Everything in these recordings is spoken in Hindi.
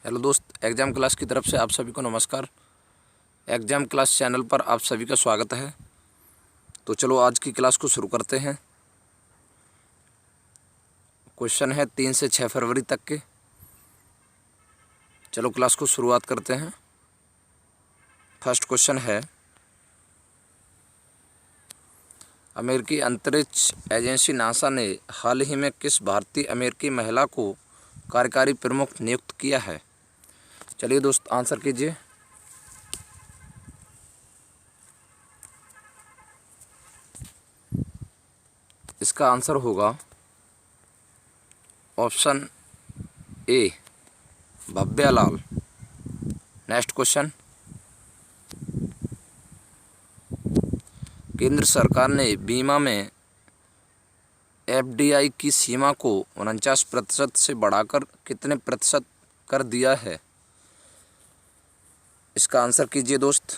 हेलो दोस्त, एग्ज़ाम क्लास की तरफ से आप सभी को नमस्कार। एग्ज़ाम क्लास चैनल पर आप सभी का स्वागत है। तो चलो आज की क्लास को शुरू करते हैं। क्वेश्चन है 3 से 6 फरवरी तक के। चलो क्लास को शुरुआत करते हैं। फर्स्ट क्वेश्चन है, अमेरिकी अंतरिक्ष एजेंसी नासा ने हाल ही में किस भारतीय अमेरिकी महिला को कार्यकारी प्रमुख नियुक्त किया है? चलिए दोस्त आंसर कीजिए। इसका आंसर होगा ऑप्शन ए, भव्या लाल। नेक्स्ट क्वेश्चन, केंद्र सरकार ने बीमा में एफडीआई की सीमा को 49% से बढ़ाकर कितने प्रतिशत कर दिया है? इसका आंसर कीजिए दोस्त।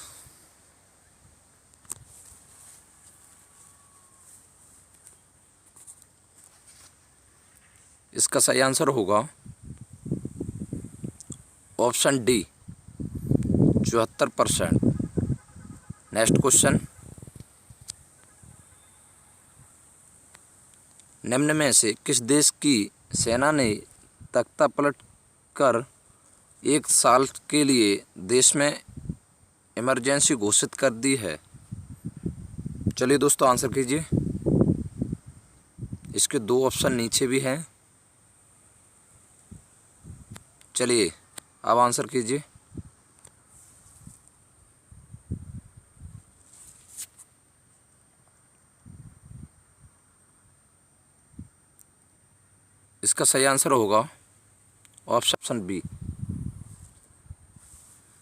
इसका सही आंसर होगा ऑप्शन डी, 74%। नेक्स्ट क्वेश्चन, निम्न में से किस देश की सेना ने तख्ता पलट कर 1 साल के लिए देश में इमरजेंसी घोषित कर दी है? चलिए दोस्तों आंसर कीजिए। इसके 2 ऑप्शन नीचे भी हैं। चलिए अब आंसर कीजिए। इसका सही आंसर होगा option B,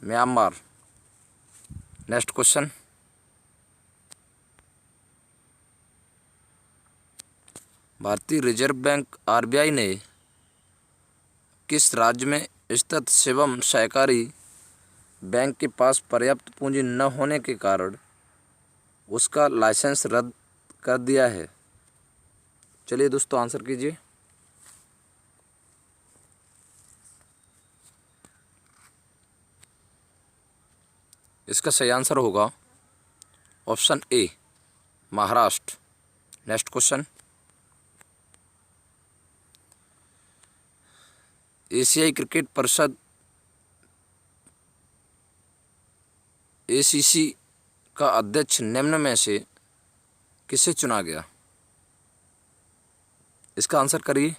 Myanmar. Next question, भारतीय रिजर्व बैंक आरबीआई ने किस राज्य में स्थित शिवम सहकारी बैंक के पास पर्याप्त पूंजी न होने के कारण उसका लाइसेंस रद्द कर दिया है? चलिए दोस्तों आंसर कीजिए। इसका सही आंसर होगा ऑप्शन ए, महाराष्ट्र। नेक्स्ट क्वेश्चन, एशियाई क्रिकेट परिषद एसीसी का अध्यक्ष निम्न में से किसे चुना गया? इसका आंसर करिए।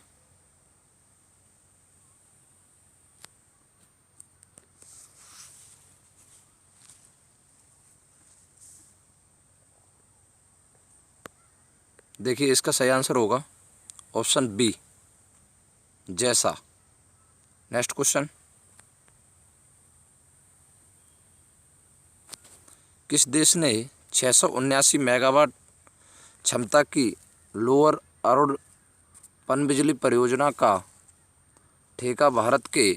देखिए इसका सही आंसर होगा ऑप्शन बी, जैसा। नेक्स्ट क्वेश्चन, किस देश ने 679 मेगावाट क्षमता की लोअर अरुण पनबिजली परियोजना का ठेका भारत के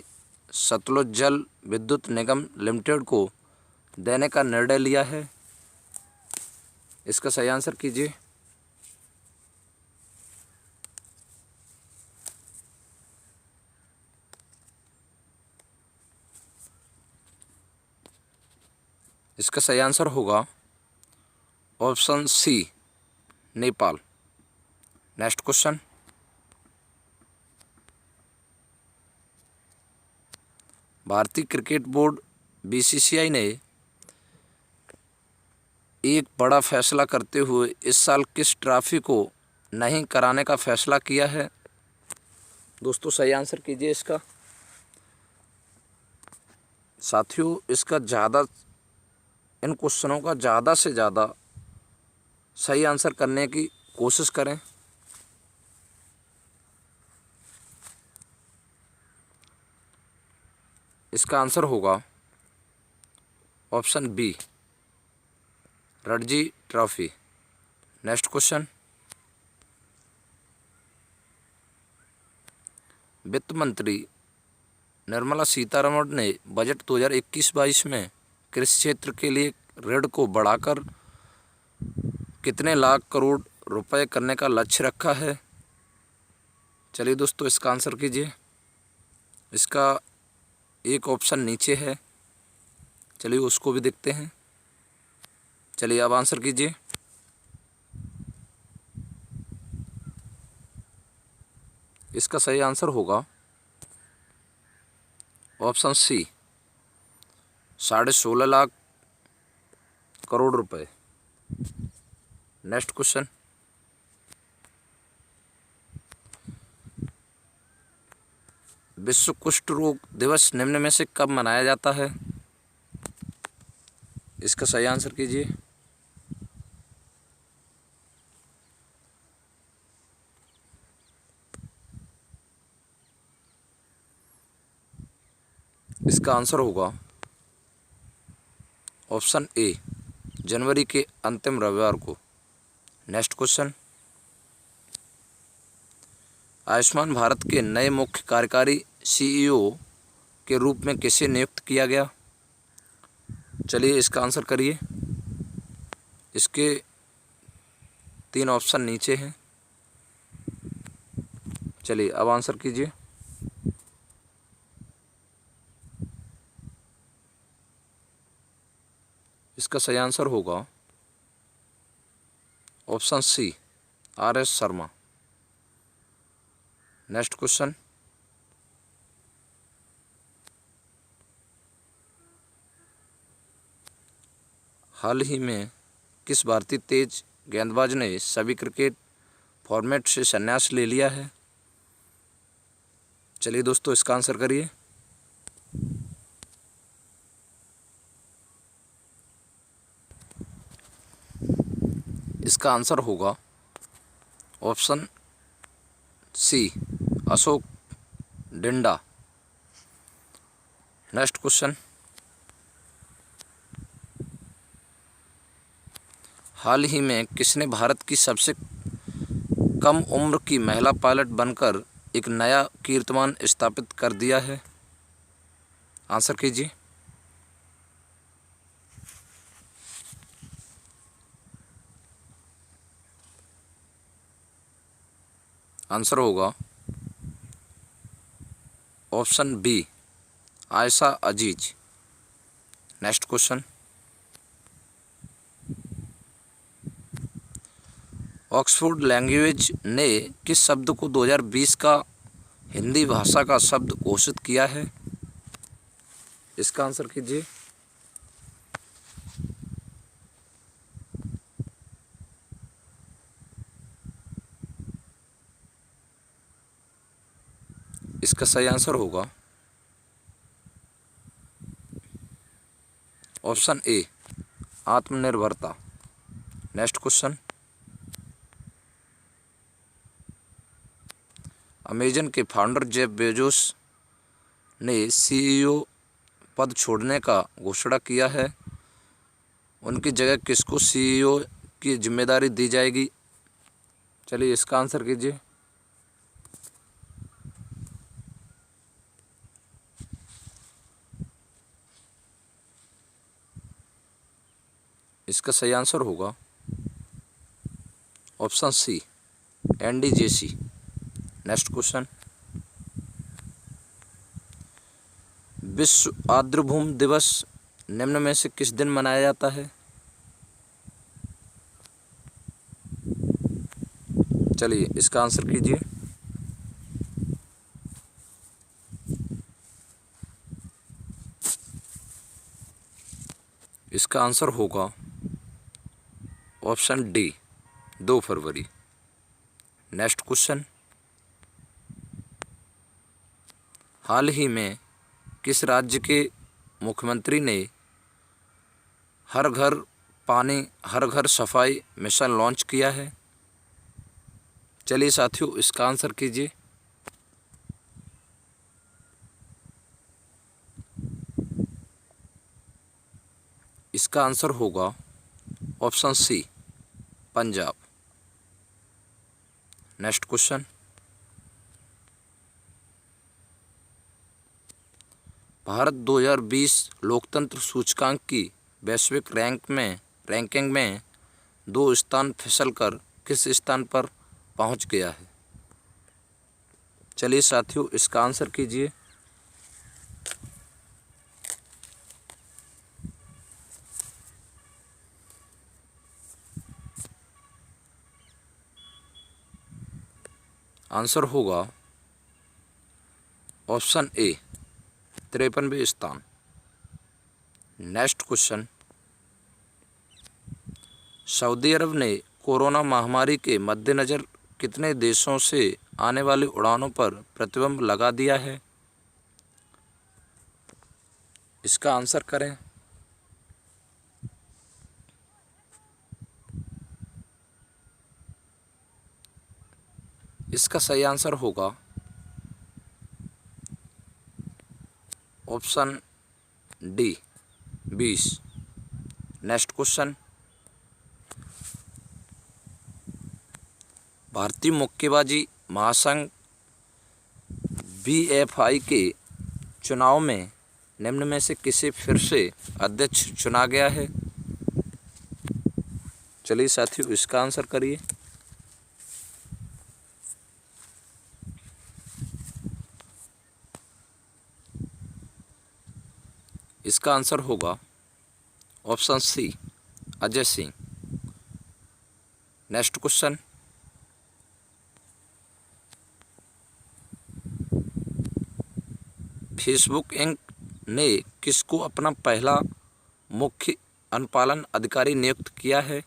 सतलुज जल विद्युत निगम लिमिटेड को देने का निर्णय लिया है? इसका सही आंसर कीजिए। इसका सही आंसर होगा option C, Nepal. Next question, भारतीय क्रिकेट बोर्ड बीसीसीआई ने एक बड़ा फैसला करते हुए इस साल किस ट्रॉफी को नहीं कराने का फैसला किया है? दोस्तों सही आंसर कीजिए इसका। साथियों इन क्वेश्चनों का ज़्यादा से ज़्यादा सही आंसर करने की कोशिश करें। इसका आंसर होगा option B, Ranji trophy. Next question, वित्त मंत्री निर्मला सीतारमण ने बजट 2021-22 में कृषि क्षेत्र के लिए ऋण को बढ़ाकर कितने लाख करोड़ रुपए करने का लक्ष्य रखा है? चलिए दोस्तों इसका आंसर कीजिए। इसका एक ऑप्शन नीचे है, चलिए उसको भी देखते हैं। चलिए अब आंसर कीजिए। इसका सही आंसर होगा ऑप्शन सी, 16.5 लाख करोड़ रुपए। नेक्स्ट क्वेश्चन, विश्व कुष्ठ रोग दिवस निम्न में से कब मनाया जाता है? इसका सही आंसर कीजिए। इसका आंसर होगा ऑप्शन ए, जनवरी के अंतिम रविवार को। नेक्स्ट क्वेश्चन, आयुष्मान भारत के नए मुख्य कार्यकारी सीईओ के रूप में किसे नियुक्त किया गया? चलिए इसका आंसर करिए। इसके 3 ऑप्शन नीचे हैं, चलिए अब आंसर कीजिए। इसका सही आंसर होगा option C, R S. Sharma. Next question, हाल ही में किस भारतीय तेज गेंदबाज ने सभी क्रिकेट फॉर्मेट से संन्यास ले लिया है? चलिए दोस्तों इसका आंसर करिए। इसका आंसर होगा option C, Ashok Dinda. Next question, हाल ही में किसने भारत की सबसे कम उम्र की महिला पायलट बनकर एक नया कीर्तिमान स्थापित कर दिया है? आंसर कीजिए। आंसर होगा ऑप्शन बी, आयशा अजीज। नेक्स्ट क्वेश्चन, ऑक्सफोर्ड लैंग्वेज ने किस शब्द को 2020 का हिंदी भाषा का शब्द घोषित किया है? इसका आंसर कीजिए। इसका सही आंसर होगा ऑप्शन ए, आत्मनिर्भरता। नेक्स्ट क्वेश्चन, अमेजन के फाउंडर जेफ बेजोस ने सीईओ पद छोड़ने का घोषणा किया है, उनकी जगह किसको सीईओ की जिम्मेदारी दी जाएगी? चलिए इसका आंसर कीजिए। इसका सही आंसर होगा ऑप्शन सी, एंडी जेसी। नेक्स्ट क्वेश्चन, विश्व आर्द्रभूमि दिवस निम्न में से किस दिन मनाया जाता है? चलिए इसका आंसर कीजिए। इसका आंसर होगा ऑप्शन डी, 2 फरवरी। नेक्स्ट क्वेश्चन, हाल ही में किस राज्य के मुख्यमंत्री ने हर घर पानी हर घर सफाई मिशन लॉन्च किया है? चलिए साथियों इसका आंसर कीजिए। इसका आंसर होगा option C, Punjab. Next question, Bharat 2020 लोकतंत्र सूचकांक की वैश्विक रैंकिंग में 2 स्थान फिसलकर किस स्थान पर पहुंच गया है? चलिए साथियों इसका आंसर कीजिए। आंसर होगा ऑप्शन ए 53वें स्थान। नेक्स्ट क्वेश्चन, सऊदी अरब ने कोरोना महामारी के मद्देनज़र कितने देशों से आने वाली उड़ानों पर प्रतिबंध लगा दिया है? इसका आंसर करें। इसका सही आंसर होगा ऑप्शन डी 20। नेक्स्ट क्वेश्चन, भारतीय मुक्केबाजी महासंघ BFI के चुनाव में निम्न में से किसे फिर से अध्यक्ष चुना गया है? चलिए साथियों, इसका आंसर करिए। इसका आंसर होगा option C Ajay Singh. Next question, Facebook Inc ने किसको अपना पहला मुख्य अनुपालन अधिकारी नियुक्त किया है?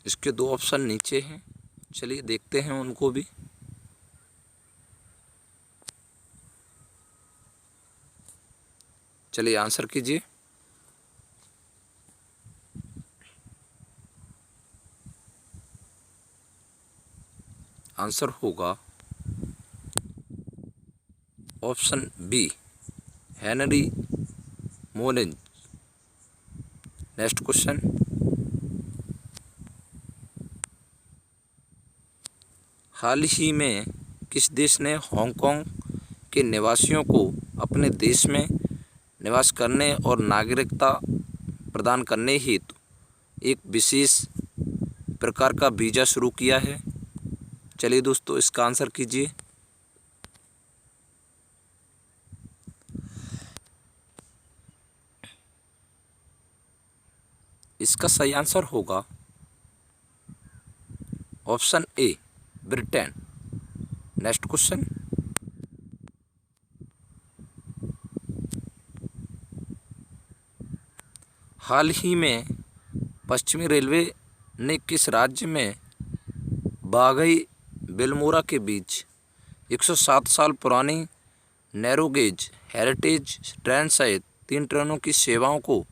इसके दो ऑप्शन नीचे हैं, चलिए देखते हैं उनको भी। चलिए आंसर कीजिए। आंसर होगा option B Henry Moniz. Next question, हाल ही में किस देश ने हांगकांग के निवासियों को अपने देश में निवास करने और नागरिकता प्रदान करने हेतु एक विशेष प्रकार का वीज़ा शुरू किया है? चलिए दोस्तों, इसका आंसर कीजिए। इसका सही आंसर होगा option A Britain. Next question, हाल ही में पश्चिमी रेलवे ने किस राज्य में बाघई बिलमोरा के बीच 107 साल पुरानी नैरोगेज हेरिटेज ट्रेन सहित 3 ट्रेनों की सेवाओं को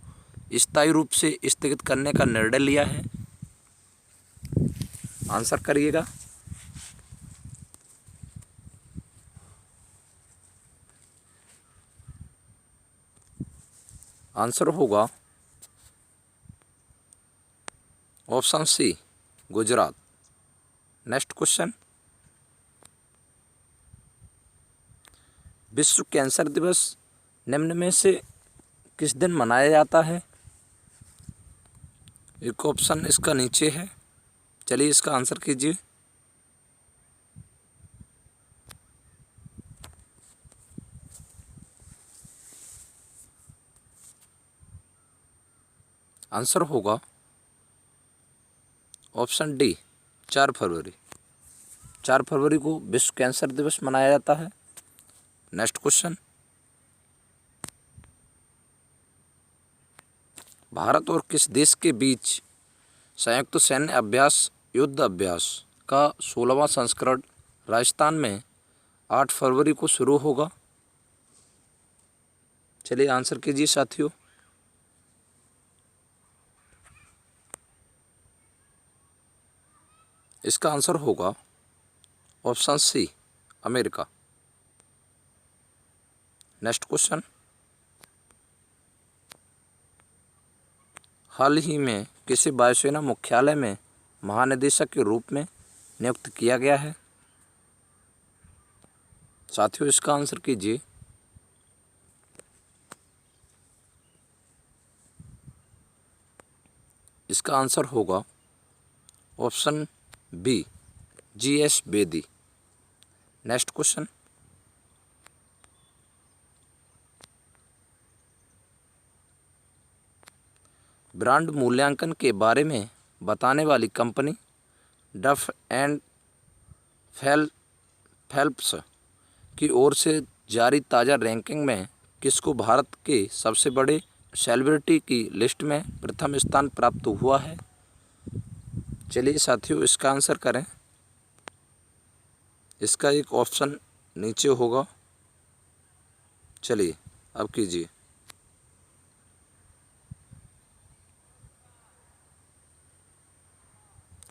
स्थायी रूप से स्थगित करने का निर्णय लिया है? आंसर करिएगा। आंसर होगा option C Gujarat. Next question, विश्व कैंसर दिवस निम्न में से किस दिन मनाया जाता है? एक ऑप्शन इसका नीचे है, चलिए इसका आंसर कीजिए। आंसर होगा ऑप्शन डी 4 फरवरी। 4 फरवरी को विश्व कैंसर दिवस मनाया जाता है। नेक्स्ट क्वेश्चन, भारत और किस देश के बीच संयुक्त सैन्य अभ्यास युद्ध अभ्यास का 16वां संस्करण राजस्थान में 8 फरवरी को शुरू होगा? चलिए आंसर कीजिए साथियों। इसका आंसर होगा option C America. Next question, हाल ही में किसी वायुसेना मुख्यालय में महानिदेशक के रूप में नियुक्त किया गया है? साथियों, इसका आंसर कीजिए। इसका आंसर होगा option B GS Bedi. Next question, brand मूल्यांकन के बारे में बताने वाली कंपनी डफ एंड फेल्प्स की ओर से जारी ताज़ा रैंकिंग में किसको भारत के सबसे बड़े सेलिब्रिटी की लिस्ट में प्रथम स्थान प्राप्त हुआ है? चलिए साथियों, इसका आंसर करें। इसका एक ऑप्शन नीचे होगा, चलिए अब कीजिए।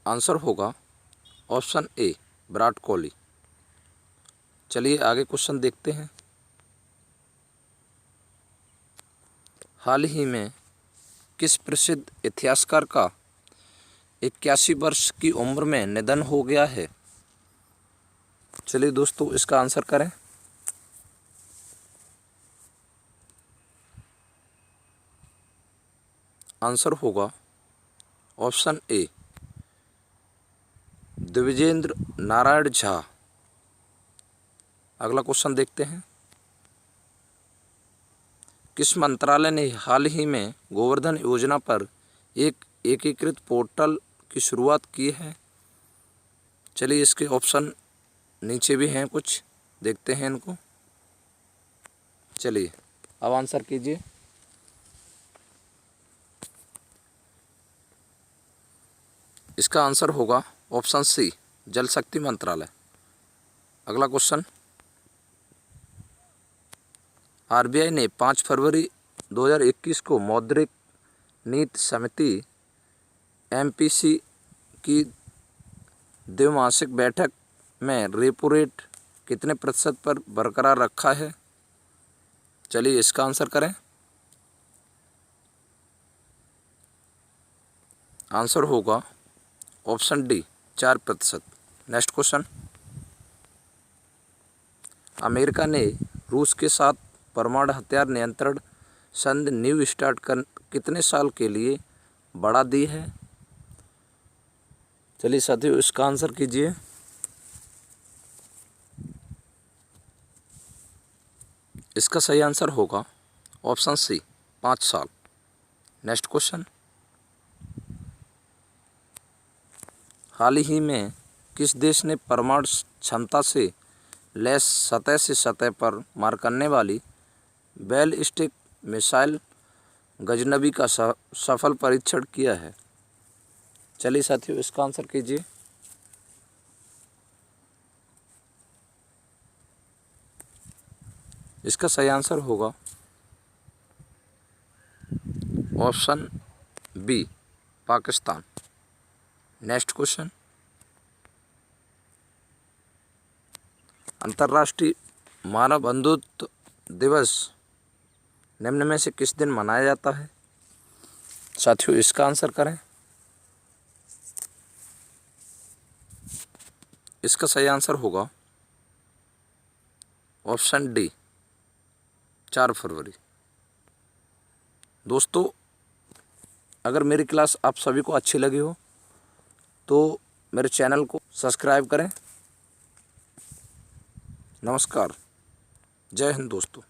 आंसर होगा ऑप्शन ए, विराट कोहली। चलिए आगे क्वेश्चन देखते हैं। हाल ही में किस प्रसिद्ध इतिहासकार का 81 वर्ष की उम्र में निधन हो गया है? चलिए दोस्तों, इसका आंसर करें। आंसर होगा ऑप्शन ए, द्विजेंद्र नारायण झा। अगला क्वेश्चन देखते हैं। किस मंत्रालय ने हाल ही में गोवर्धन योजना पर एक एकीकृत पोर्टल की शुरुआत की है? चलिए इसके ऑप्शन नीचे भी हैं, कुछ देखते हैं इनको। चलिए अब आंसर कीजिए। इसका आंसर होगा ऑप्शन सी, जल शक्ति मंत्रालय। अगला क्वेश्चन। आरबीआई ने 5 फरवरी 2021 को मौद्रिक नीति समिति एमपीसी की द्विमासिक बैठक में रेपो रेट कितने प्रतिशत पर बरकरार रखा है? चलिए इसका आंसर करें। आंसर होगा option D, 4%। Next question. America ने रूस के साथ परमाणु हथियार नियंत्रण संधि न्यू स्टार्ट कर कितने साल के लिए बढ़ा दी है? चलिए साथियों, इसका आंसर कीजिए। इसका सही आंसर होगा ऑप्शन सी, 5 साल। Next question. हाल ही में किस देश ने परमाणु क्षमता से लैस सतह से सतह पर मार करने वाली बैलिस्टिक मिसाइल गजनबी का सफल परीक्षण किया है? चलिए साथियों, इसका आंसर कीजिए। इसका सही आंसर होगा option B, Pakistan. Next question. अंतर्राष्ट्रीय मानव बंधुत्व दिवस निम्न में से किस दिन मनाया जाता है? साथियों, इसका आंसर करें। इसका सही आंसर होगा ऑप्शन डी, 4 फरवरी। दोस्तों, अगर मेरी क्लास आप सभी को अच्छी लगी हो तो मेरे चैनल को सब्सक्राइब करें। नमस्कार, जय हिंद दोस्तों।